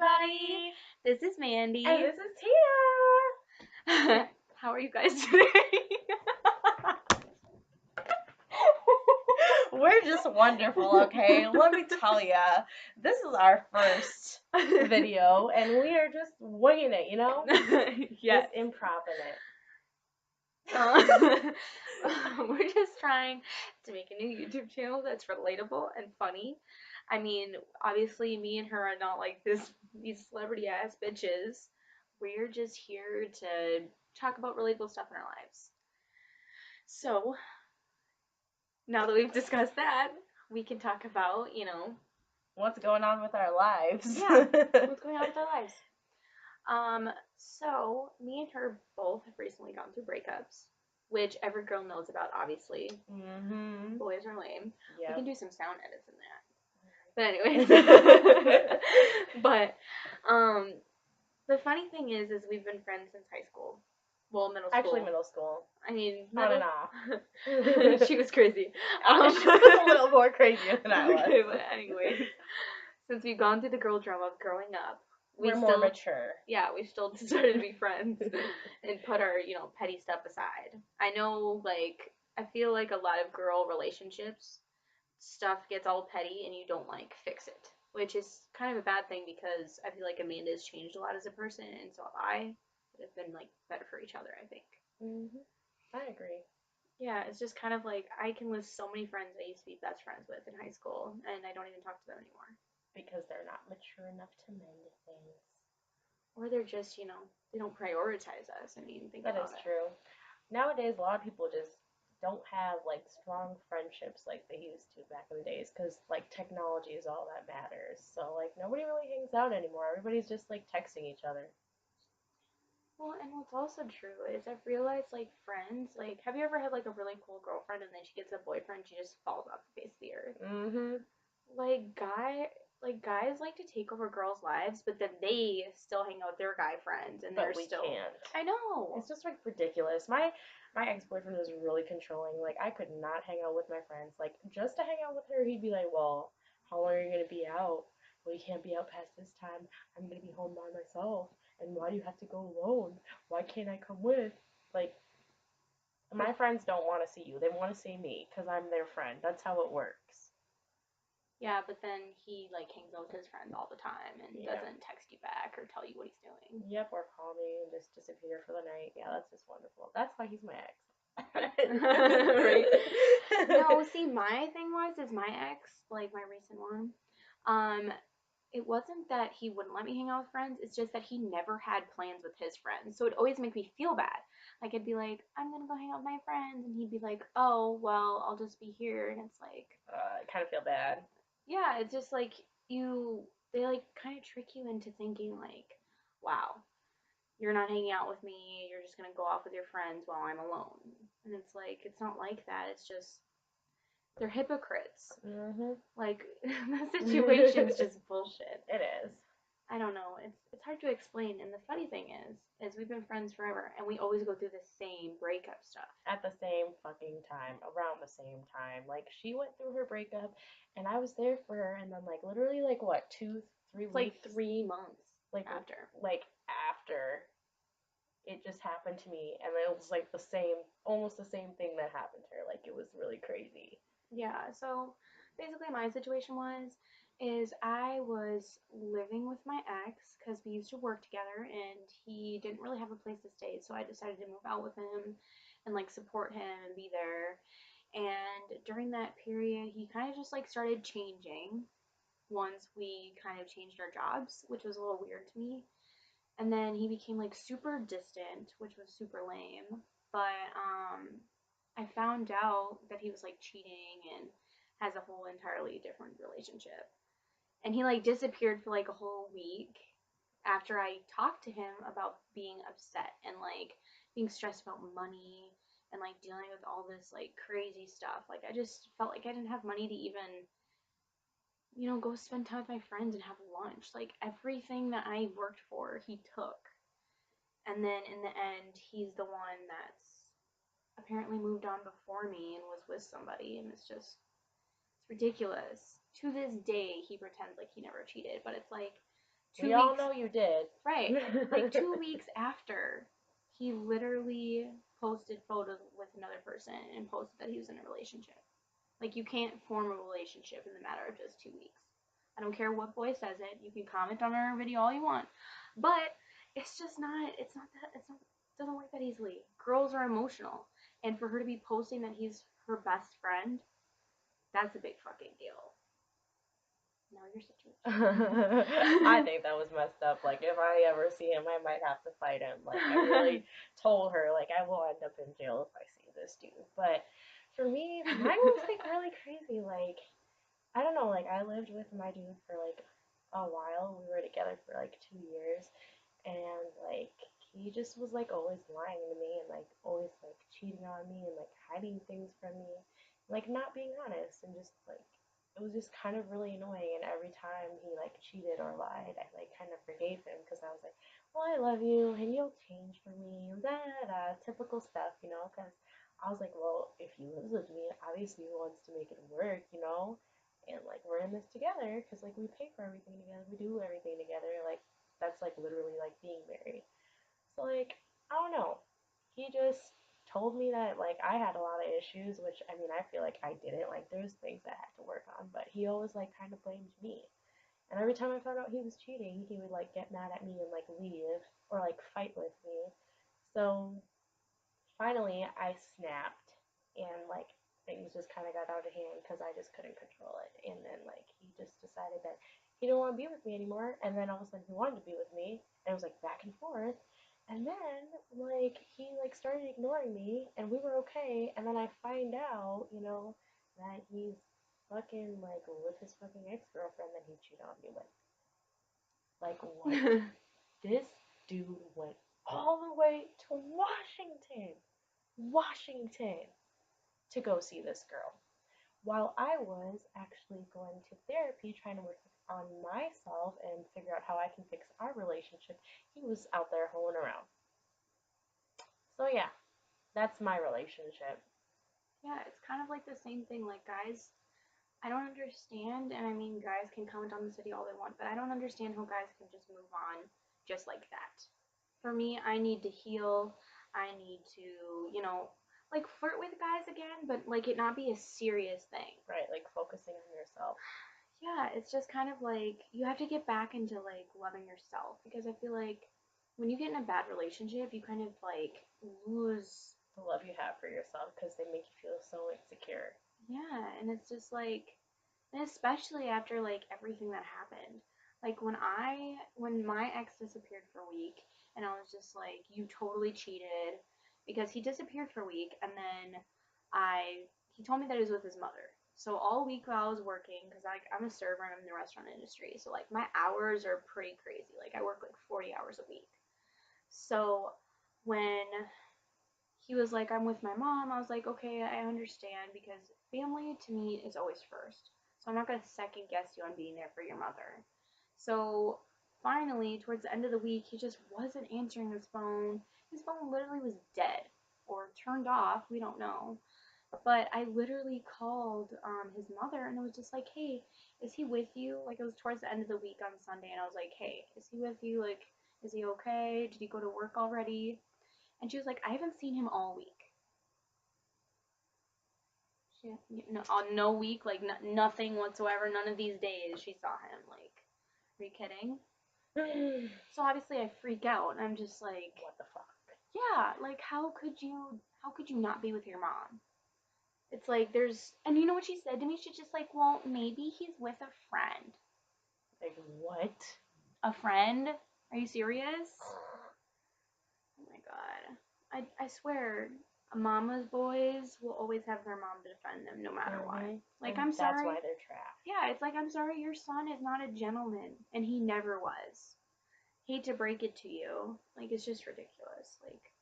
everybody. This is Mandy. And this is Tina. How are you guys today? We're just wonderful, okay? Let me tell ya. This is our first video, and we are just winging it, you know? Yes. Just improvising it. We're just trying to make a new YouTube channel that's relatable and funny. I mean, obviously, me and her are not like these celebrity ass bitches. We're just here to talk about relatable stuff in our lives. So, now that we've discussed that, we can talk about, What's going on with our lives? Yeah, what's going on with our lives. So me and her both have recently gone through breakups, which every girl knows about, obviously. Mm-hmm. Boys are lame. Yep. We can do some sound edits in that. But anyways, the funny thing is we've been friends since high school. Well, middle school. Actually, middle school. I mean, on and off. She was crazy. She was a little more crazier than I was. Okay, but anyways, since we've gone through the girl drama of growing up, we're more mature. Yeah, we still decided to be friends and put our, petty stuff aside. I know, I feel like a lot of girl relationships, stuff gets all petty and you don't, fix it. Which is kind of a bad thing because I feel like Amanda's changed a lot as a person, and so have I. Have been, better for each other, I think. Mm-hmm. I agree. Yeah, it's just kind of like, I can list so many friends I used to be best friends with in high school, and I don't even talk to them anymore. Because they're not mature enough to mend things. Or they're just, they don't prioritize us. I mean, think about it. That is true. Nowadays, a lot of people just don't have, strong friendships like they used to back in the days because, technology is all that matters. So, nobody really hangs out anymore. Everybody's just, texting each other. Well, and what's also true is I've realized, friends, have you ever had, a really cool girlfriend and then she gets a boyfriend, she just falls off the face of the earth? Mm-hmm. Guys like to take over girls' lives, but then they still hang out with their guy friends, and but we can't. I know. It's just, ridiculous. My ex-boyfriend was really controlling. I could not hang out with my friends. Just to hang out with her, he'd be like, well, how long are you going to be out? Well, you can't be out past this time. I'm going to be home by myself. And why do you have to go alone? Why can't I come with? My friends don't want to see you. They want to see me because I'm their friend. That's how it works. Yeah, but then he, hangs out with his friends all the time and doesn't text you back or tell you what he's doing. Yep, or call me and just disappear for the night. Yeah, that's just wonderful. That's why he's my ex. Right? No, see, my thing is my ex, my recent one, it wasn't that he wouldn't let me hang out with friends, it's just that he never had plans with his friends. So it'd always make me feel bad. I'd be like, I'm gonna go hang out with my friends, and he'd be like, oh, well, I'll just be here. And it's like, I kind of feel bad. Yeah, it's just they kind of trick you into thinking, wow, you're not hanging out with me, you're just gonna go off with your friends while I'm alone. And it's it's not like that, it's just, they're hypocrites. Mm-hmm. The situation's just bullshit. It is. I don't know. It's hard to explain. And the funny thing is we've been friends forever, and we always go through the same breakup stuff at the same fucking time, around the same time. She went through her breakup, and I was there for her. And then literally what, 2-3 weeks? 3 months after. After it just happened to me, and it was almost the same thing that happened to her. It was really crazy. Yeah, so basically my situation is I was living with my ex because we used to work together and he didn't really have a place to stay, so I decided to move out with him and support him and be there. And during that period, he kind of just started changing once we kind of changed our jobs, which was a little weird to me. And then he became super distant, which was super lame. But I found out that he was cheating and has a whole entirely different relationship. And he disappeared for a whole week after I talked to him about being upset and being stressed about money and dealing with all this crazy stuff. I just felt like I didn't have money to even go spend time with my friends and have lunch. Everything that I worked for, he took. And then in the end, he's the one that's apparently moved on before me and was with somebody, and it's ridiculous. To this day, he pretends like he never cheated, but it's We two all weeks know you did. Right. Like 2 weeks after, he literally posted photos with another person and posted that he was in a relationship. Like you can't form a relationship in the matter of just 2 weeks. I don't care what boy says it. You can comment on our video all you want, but it's just not. It's not that. It's not. It doesn't work that easily. Girls are emotional, and for her to be posting that he's her best friend, that's a big fucking deal. Now your I situation. think that was messed up. Like, if I ever see him, I might have to fight him. Like, I really told her, like, I will end up in jail if I see this dude. But for me, mine was, like, really crazy. Like, I don't know, like, I lived with my dude for, like, a while. We were together for, like, 2 years. And, like, he just was, like, always lying to me and, like, always, like, cheating on me and, like, hiding things from me. Like, not being honest and just, like, it was just kind of really annoying. And every time he, like, cheated or lied, I, like, kind of forgave him because I was like, well, I love you and you'll change for me and da da da, typical stuff, you know, because I was like, well, if he lives with me, obviously he wants to make it work, you know, and like we're in this together because like we pay for everything together, we do everything together, like that's like literally like being married. So like I don't know, he just told me that like I had a lot of issues, which I mean I feel like I didn't. Like there's things I had to work on, but he always like kind of blamed me. And every time I found out he was cheating, he would like get mad at me and like leave or like fight with me. So finally I snapped and like things just kind of got out of hand because I just couldn't control it. And then like he just decided that he didn't want to be with me anymore. And then all of a sudden he wanted to be with me, and it was like back and forth. And then like he like started ignoring me, and we were okay. And then I find out, you know, that he's fucking like with his fucking ex girlfriend that he cheated on me with. Like what? This dude went all the way to Washington, to go see this girl. While I was actually going to therapy, trying to work on myself and figure out how I can fix our relationship, he was out there hoeing around. So yeah, that's my relationship. Yeah, it's kind of like the same thing. Like guys, I don't understand, and I mean, guys can comment on this video all they want, but I don't understand how guys can just move on just like that. For me, I need to heal. I need to, like flirt with guys again, but like it not be a serious thing. Right, like focusing on yourself. Yeah, it's just kind of like you have to get back into like loving yourself because I feel like when you get in a bad relationship, you kind of like lose. The love you have for yourself because they make you feel so insecure. Yeah, and it's just like, and especially after like everything that happened. Like when my ex disappeared for a week and I was just like, you totally cheated because he disappeared for a week and then he told me that he was with his mother. So all week while I was working, because I'm a server and I'm in the restaurant industry, so like my hours are pretty crazy. Like I work like 40 hours a week. So when he was like, I'm with my mom. I was like, okay, I understand because family to me is always first. So I'm not going to second guess you on being there for your mother. So finally, towards the end of the week, he just wasn't answering his phone. His phone literally was dead or turned off. We don't know. But I literally called his mother and it was just like, hey, is he with you? Like it was towards the end of the week on Sunday and I was like, hey, is he with you? Like, is he okay? Did he go to work already? And she was like, I haven't seen him all week. She, no, on no week, like nothing whatsoever. None of these days she saw him. Like, are you kidding? So obviously I freak out. And I'm just like, What the fuck? yeah, like how could you not be with your mom? It's like there's, and you know what she said to me? She's just like, well, maybe he's with a friend. Like what? A friend? Are you serious? Oh my god. I swear, mama's boys will always have their mom to defend them no matter what. Like, And I'm that's sorry. why they're trash. Yeah, it's like, I'm sorry, your son is not a gentleman, and he never was. Hate to break it to you. Like, it's just ridiculous. Like,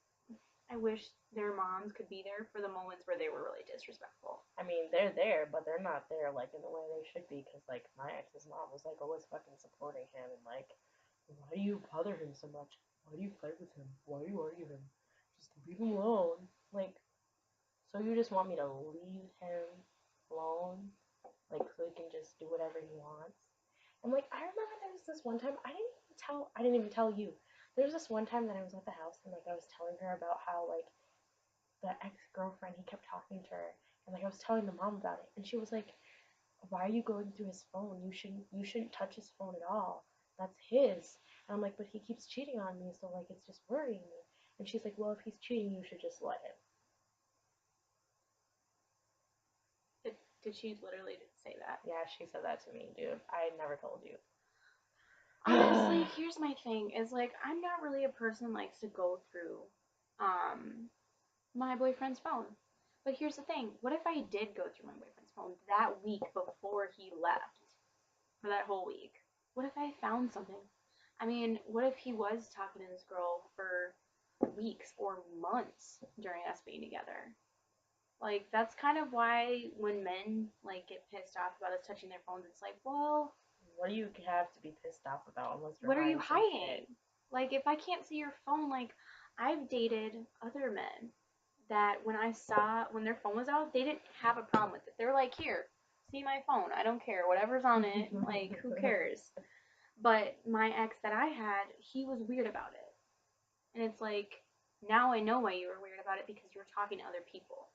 I wish their moms could be there for the moments where they were really disrespectful. I mean, they're there, but they're not there like in the way they should be. Cause like my ex's mom was like always fucking supporting him and like, why do you bother him so much? Why do you fight with him? Why do you argue with him? Just leave him alone. Like, so you just want me to leave him alone, like so he can just do whatever he wants? And like I remember there was this one time I didn't I didn't even tell you. There's this one time that I was at the house and like I was telling her about how like the ex girlfriend he kept talking to her and like I was telling the mom about it and she was like, why are you going through his phone? You shouldn't touch his phone at all. That's his. And I'm like, but he keeps cheating on me, so like it's just worrying me. And she's like, well, if he's cheating, you should just let him. Did she literally say that? Yeah, she said that to me, dude. I never told you. Honestly, here's my thing is like I'm not really a person who likes to go through um my boyfriend's phone. But here's the thing, what if I did go through my boyfriend's phone that week before he left for that whole week? What if I found something? I mean, what if he was talking to this girl for weeks or months during us being together? Like that's kind of why when men like get pissed off about us touching their phones, it's like, well, What do you have to be pissed off about unless you're what are you hiding some hiding? shit? Like if I can't see your phone, like I've dated other men that when their phone was out, they didn't have a problem with it. They were like, "Here, see my phone. I don't care. Whatever's on it, like who cares?" But my ex that I had, he was weird about it. And it's like, now I know why you were weird about it because you were talking to other people.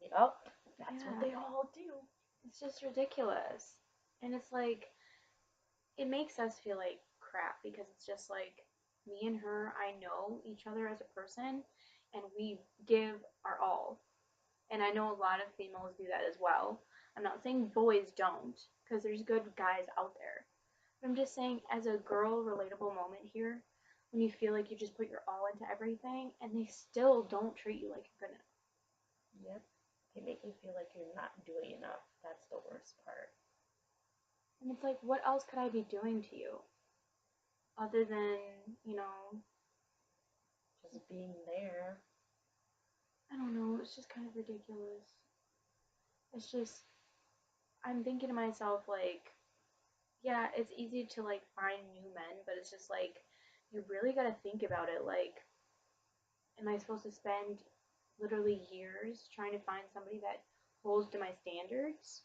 Yep, that's what Yeah, they all do. it's just ridiculous. And it's like, it makes us feel like crap because it's just like me and her, I know each other as a person and we give our all. And I know a lot of females do that as well. I'm not saying boys don't because there's good guys out there. But I'm just saying, as a girl, relatable moment here, when you feel like you just put your all into everything and they still don't treat you like you're gonna. Yep, they make you feel like you're not doing enough. That's the worst part. And it's like, what else could I be doing to you other than, you know, Just being there. I don't know, it's just kind of ridiculous. It's just, I'm thinking to myself, like, yeah, it's easy to, like, find new men, but it's just like, you really gotta think about it. Like, am I supposed to spend literally years trying to find somebody that holds to my standards?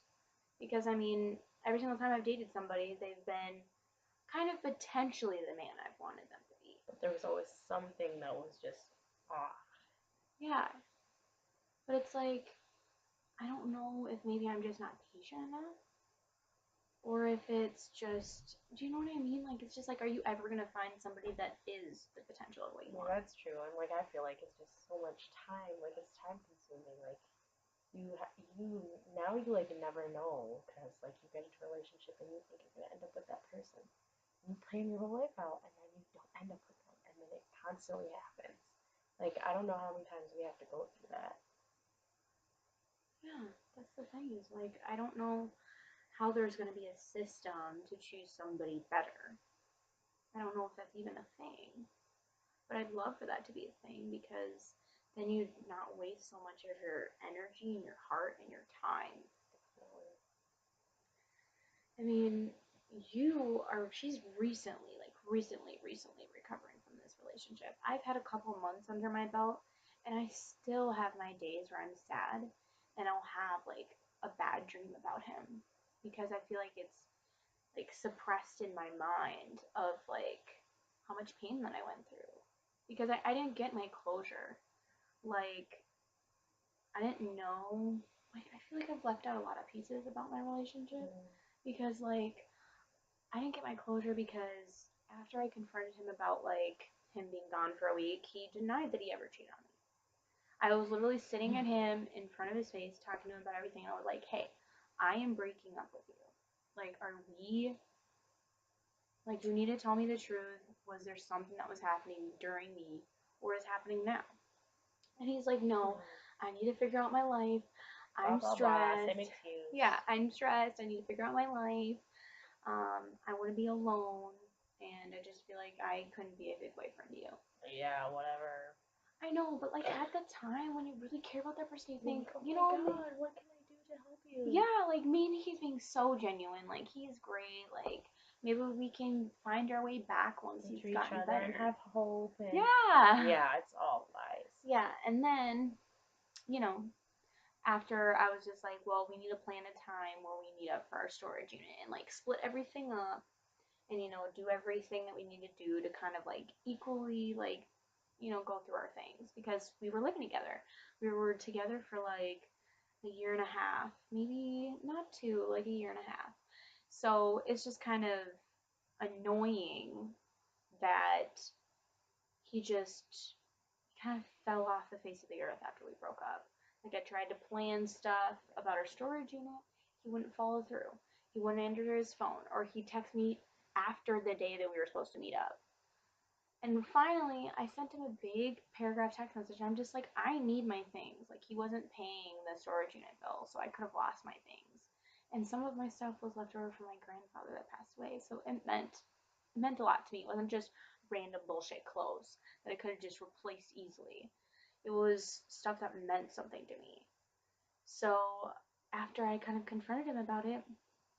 Because, I mean, every single time I've dated somebody, they've been kind of potentially the man I've wanted them to be. But there was always something that was just off. Yeah, but it's like, I don't know if maybe I'm just not patient enough or if it's just, do you know what I mean? Like, it's just like, are you ever going to find somebody that is the potential of what you Yeah, want? that's true. And like I feel like it's just so much time. Like it's time consuming. Like you now you like never know because like you get into a relationship and you think you're gonna end up with that person. You plan your whole life out and then you don't end up with them and then it constantly happens. Like I don't know how many times we have to go through that. Yeah, that's the thing is like, I don't know how there's going to be a system to choose somebody better. I don't know if that's even a thing, but I'd love for that to be a thing because then you'd not waste so much of your energy and your heart and your time. I mean, she's recently recovering from this relationship. I've had a couple months under my belt and I still have my days where I'm sad and I'll have like a bad dream about him because I feel like it's like suppressed in my mind of like how much pain that I went through because I didn't get my closure. Like, I didn't know. Like, I feel like I've left out a lot of pieces about my relationship Mm. because, like, I didn't get my closure because after I confronted him about, like, him being gone for a week, he denied that he ever cheated on me. I was literally sitting at him in front of his face, talking to him about everything, and I was like, hey, I am breaking up with you. Like, do you need to tell me the truth? Was there something that was happening during me or is happening now? And he's like, no, I need to figure out my life. Blah I'm blah blah. Same stressed. excuse. Yeah, I'm stressed. I need to figure out my life. I want to be alone. And I just feel like I couldn't be a good boyfriend to you. Yeah, whatever. I know, but like at the time when you really care about that person, you You're think, like, oh you my know, god, what can I do to help you? yeah, like maybe he's being so genuine. Like he's great. Like maybe we can find our way back once he's To each gotten other and better. have hope and Yeah. yeah, it's all lies. Yeah. And then, you know, after I was just like, well, we need to plan a time where we meet up for our storage unit and like split everything up and do everything that we need to do to kind of like equally like go through our things because we were living together. We were together for like a year and a half, maybe not two, like a year and a half. So it's just kind of annoying that he just kind of fell off the face of the earth after we broke up. Like I tried to plan stuff about our storage unit, he wouldn't follow through. He wouldn't enter his phone, or he'd text me after the day that we were supposed to meet up. And finally, I sent him a big paragraph text message. I'm just like, I need my things. Like, he wasn't paying the storage unit bill, so I could have lost my things. And some of my stuff was left over from my grandfather that passed away, so it meant a lot to me. It wasn't just random bullshit clothes that I could have just replaced easily. It was stuff that meant something to me. So after I kind of confronted him about it,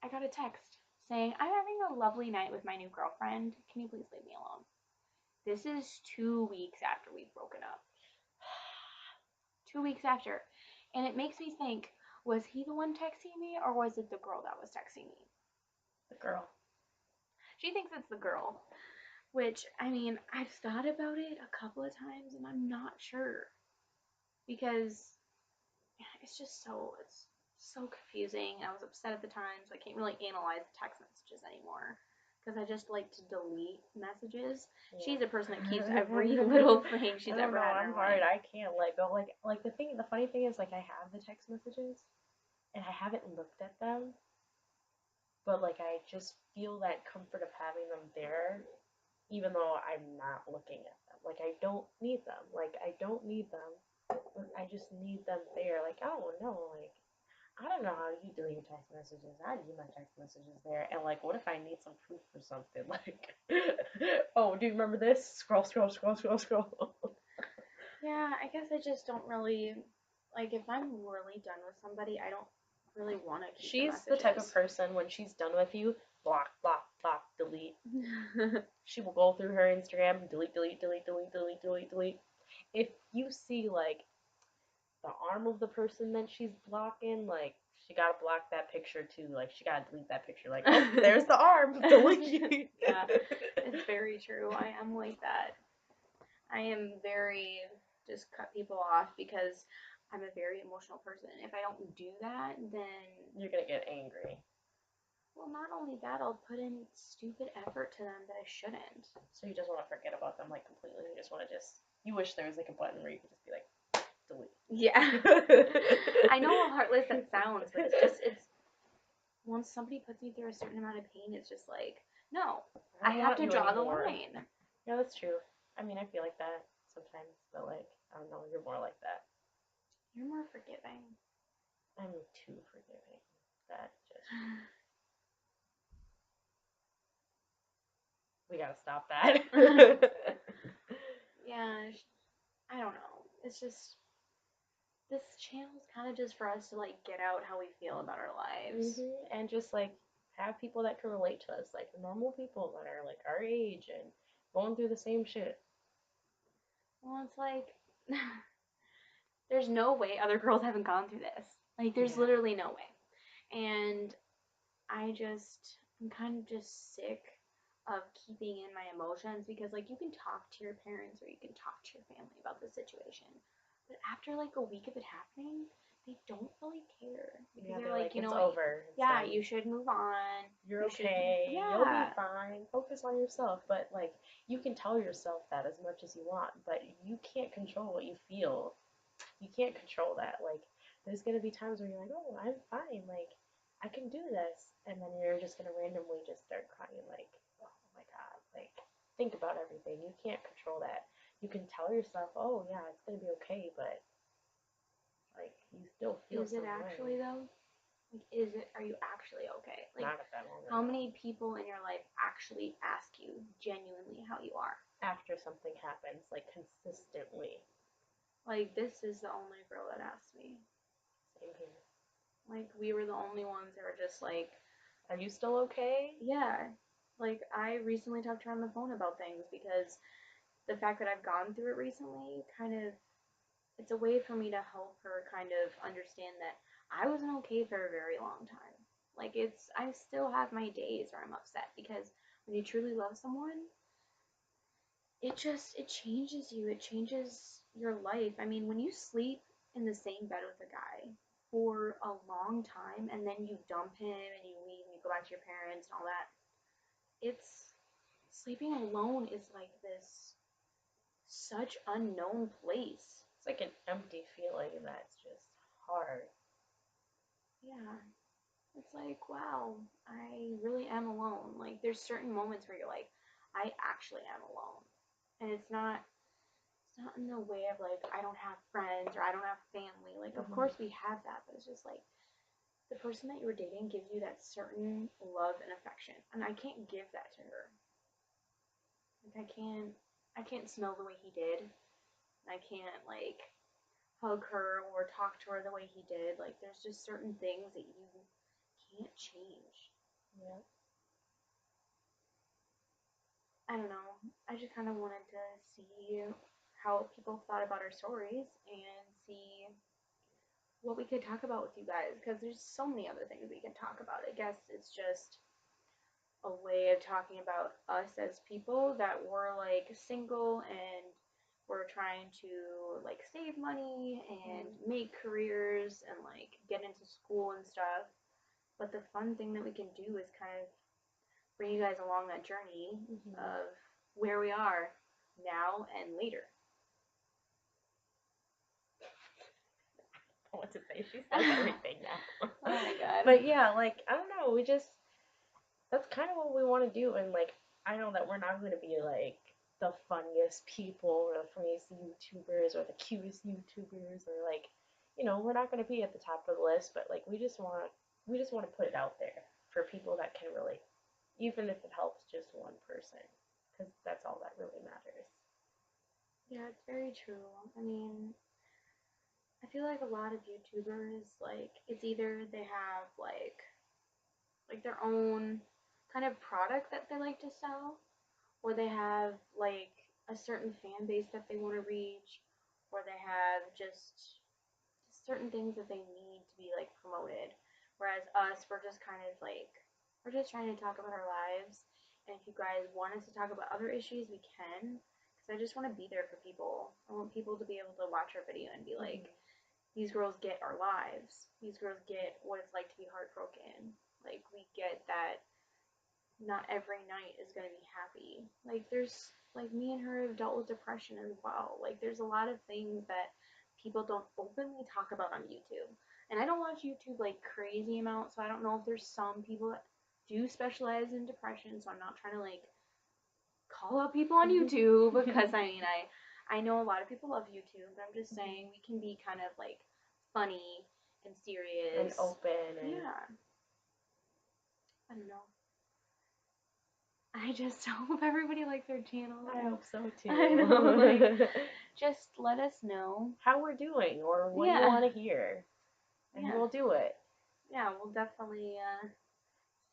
I got a text saying, I'm having a lovely night with my new girlfriend. Can you please leave me alone? This is 2 weeks after we've broken up. 2 weeks after. And it makes me think, was he the one texting me or was it the girl that was texting me? The girl. She thinks it's the girl. Which, I mean, I've thought about it a couple of times and I'm not sure. Because it's so confusing. I was upset at the time, so I can't really analyze the text messages anymore. Because I just like to delete messages. Yeah. She's a person that keeps every little thing she's ever had in her hard. life. I can't let go. Like the funny thing is, like, I have the text messages, and I haven't looked at them, but like I just feel that comfort of having them there, even though I'm not looking at them. Like I don't need them. Like I don't need them. I just need them there. Like I don't know. Like I don't know how you delete your text messages. I leave my text messages there. And like, what if I need some proof for something? Like, oh, do you remember this? Scroll, scroll, scroll, scroll, scroll. Yeah, I guess I just don't really like if I'm really done with somebody, I don't really want to keep She's the the type of messages. person when she's done with you, block, block, block, delete. She will go through her Instagram, delete, delete, delete, delete, delete, delete, delete. If you see like the arm of the person that she's blocking, like she gotta block that picture too. Like she gotta delete that picture. Like, oh, there's the arm. Delete. Yeah, it's very true. I am like that. I am very just cut people off because I'm a very emotional person. If I don't do that, then you're gonna get angry. Well, not only that, I'll put in stupid effort to them that I shouldn't. So you just want to forget about them like completely. You just want to you wish there was like a button where you could just be like, delete. Yeah. I know how heartless that sounds, but it's once somebody puts me through a certain amount of pain, it's just like, no, I have to draw the line. Yeah, that's true. I mean, I feel like that sometimes, but like, I don't know, you're more like that. You're more forgiving. I'm too forgiving. That just. We gotta stop that. Yeah, I don't know. It's just this channel is kind of just for us to like get out how we feel about our lives, and just like have people that can relate to us, like normal people that are like our age and going through the same shit. Well, it's like there's no way other girls haven't gone through this. Like, there's literally no way. And I'm kind of just sick of keeping in my emotions because, like, you can talk to your parents or you can talk to your family about the situation. But after, like, a week of it happening, they don't really care. Because they're like, it's over. Yeah, you should move on. You're okay. You'll be fine. Focus on yourself. But, like, you can tell yourself that as much as you want, but you can't control what you feel. You can't control that. Like, there's gonna be times where you're like, oh, I'm fine. Like, I can do this. And then you're just gonna randomly just start crying, like, oh my God. Like, think about everything. You can't control that. You can tell yourself, oh, yeah, it's gonna be okay, but, like, you still feel Is it actually, though? Like, are you actually okay? Like, not at that moment. How many people in your life actually ask you genuinely how you are? After something happens, like, consistently. Like, this is the only girl that asked me. Same here. Like, we were the only ones that were just like, are you still okay? Yeah. Like, I recently talked to her on the phone about things because the fact that I've gone through it recently kind of, it's a way for me to help her kind of understand that I wasn't okay for a very long time. Like, I still have my days where I'm upset because when you truly love someone, it changes you. It changes your life. I mean, when you sleep in the same bed with a guy for a long time and then you dump him and you leave and you go back to your parents and all that, it's sleeping alone is like this such unknown place. It's like an empty feeling that's just hard. Yeah. It's like, wow, I really am alone. Like there's certain moments where you're like, I actually am alone. And it's not in the way of like I don't have friends or I don't have family. Like of Mm-hmm. course we have that, but it's just like the person that you were dating gives you that certain love and affection. And I can't give that to her. Like I can't smell the way he did. I can't like hug her or talk to her the way he did. Like there's just certain things that you can't change. Yeah. I don't know. I just kind of wanted to see how people thought about our stories and see what we could talk about with you guys because there's so many other things we can talk about. I guess it's just a way of talking about us as people that were like single and we're trying to like save money and Mm-hmm. make careers and like get into school and stuff. But the fun thing that we can do is kind of bring you guys along that journey Mm-hmm. of where we are now and later. What to say? She says everything now. Oh my god. But yeah, like I don't know. We just that's kind of what we want to do, and like I know that we're not going to be like the funniest people or the funniest YouTubers or the cutest YouTubers or like we're not going to be at the top of the list, but like we just want to put it out there for people that can relate, even if it helps just one person, because that's all that really matters. Yeah, it's very true. I mean, I feel like a lot of YouTubers, like, it's either they have like their own kind of product that they like to sell, or they have like a certain fan base that they want to reach, or they have just certain things that they need to be like promoted. Whereas us, we're just kind of like we're just trying to talk about our lives. And if you guys want us to talk about other issues, we can. Because I just want to be there for people. I want people to be able to watch our video and be like, Mm-hmm. these girls get our lives. These girls get what it's like to be heartbroken. Like we get that not every night is going to be happy. Like there's like me and her have dealt with depression as well. Like there's a lot of things that people don't openly talk about on YouTube. And I don't watch YouTube like crazy amounts, so I don't know if there's some people that do specialize in depression, so I'm not trying to like call out people on YouTube because I mean I know a lot of people love YouTube, but I'm just saying we can be kind of like funny and And serious. open and Yeah, I don't know. I just hope everybody likes our channel. I And hope so I know, like, too. just let us know. How we're doing or what you Yeah, want to hear, and yeah, we'll do it. yeah. We'll definitely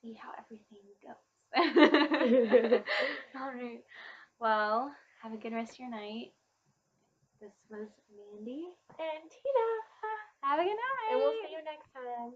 see how everything goes. All right. Well, have a good rest of your night. This was Mandy. And Tina, Have a good and we'll night. see you next time.